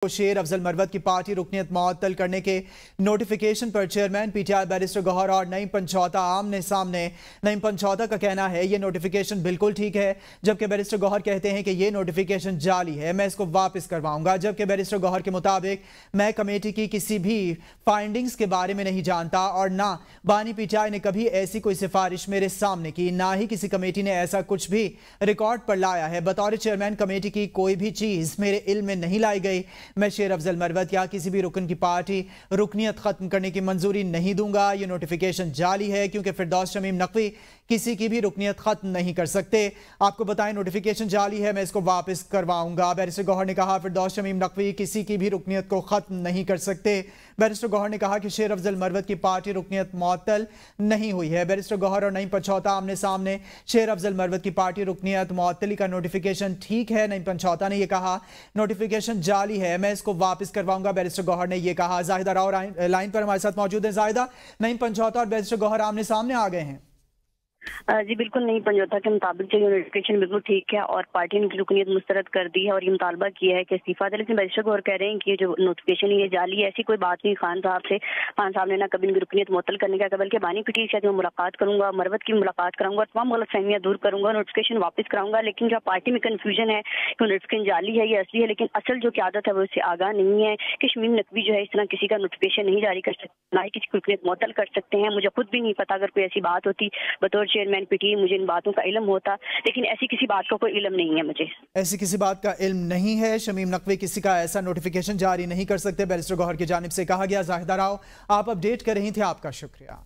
शेर अफजल मरवत की पार्टी रुकनीत मुअत्तल करने के नोटिफिकेशन पर चेयरमैन पीटीआई बैरिस्टर गौहर और नईम पंचौता आमने सामने। नईम पंचौता का कहना है ये नोटिफिकेशन बिल्कुल ठीक है, जबकि बैरिस्टर गौहर कहते हैं कि ये नोटिफिकेशन जाली है, मैं इसको वापस करवाऊंगा। जबकि बैरिस्टर गौहर के मुताबिक मैं कमेटी की किसी भी फाइंडिंग्स के बारे में नहीं जानता और ना बानी पीटीआई ने कभी ऐसी कोई सिफारिश मेरे सामने की, ना ही किसी कमेटी ने ऐसा कुछ भी रिकॉर्ड पर लाया है। बतौर चेयरमैन कमेटी की कोई भी चीज मेरे इल्म में नहीं लाई गई। मैं शेर अफजल मरवत या किसी भी रुकन की पार्टी रुकनियत खत्म करने की मंजूरी नहीं दूंगा। ये नोटिफिकेशन जाली है क्योंकि फिरदौस शमीम नकवी किसी की भी रुकनियत खत्म नहीं कर सकते। आपको बताएं नोटिफिकेशन जाली है, मैं इसको वापस करवाऊंगा। बैरिस्टर गौहर ने कहा फिरदौस शमीम नकवी किसी की भी रुकनियत को खत्म नहीं कर सकते। बैरिस्टर गौहर ने कहा कि शेर अफजल मरवत की पार्टी रुकनियत मुअत्तल नहीं हुई है। बैरिस्टर गौहर और नईम पंचौता आमने सामने। शेर अफजल मरवत की पार्टी रुकनियत मुअत्तली का नोटिफिकेशन ठीक है, नईम पंचौता ने यह कहा। नोटिफिकेशन जाली है, मैं इसको वापस करवाऊंगा, बैरिस्टर गौहर ने यह कहा। जाहिदा राव लाइन पर हमारे साथ मौजूद है। जाहिदा, नईम पंचौता और बैरिस्टर गौहर आमने सामने आ गए हैं। जी बिल्कुल नहीं, पंजौता के मुताबिक जो नोटिफिकेशन बिल्कुल ठीक है और पार्टी ने रुकनीत मुस्तरद कर दी है और ये मुतालबा किया है कि इस्तीफा दे। लेकिन बैरिस्टर गौहर कह रहे हैं कि जो नोटिफिकेशन ये जाली है, ऐसी कोई बात नहीं। खान साहब ने ना कभी इनकी रुकनीत मुअत्तल करने का, बल्कि बानी पीटी से मैं मुलाकात करूंगा, मरवत की मुलाकात कराऊंगा, तमाम गलत फहमियां दूर करूंगा, नोटिफिकेशन वापस कराऊंगा। लेकिन जो पार्टी में कन्फ्यूजन है कि नोटिफिकेशन जाली है या असली है, लेकिन असल जो क्यादत है वो इससे आगाह नहीं है कि शमीम नकवी जो है इस तरह किसी का नोटिफिकेशन नहीं जारी कर सकते, ना ही किसी की रुकनीत मुअत्तल कर सकते हैं। मुझे खुद भी नहीं पता, अगर कोई ऐसी बात होती बतौर चेयरमैन पीटी मुझे इन बातों का इल्म होता, लेकिन ऐसी किसी बात का कोई इल्म नहीं है मुझे। ऐसी किसी बात का इल्म नहीं है। शमीम नकवी किसी का ऐसा नोटिफिकेशन जारी नहीं कर सकते, बैरिस्टर गौहर की जानिब से कहा गया। जाहिदा राव आप अपडेट कर रही थी, आपका शुक्रिया।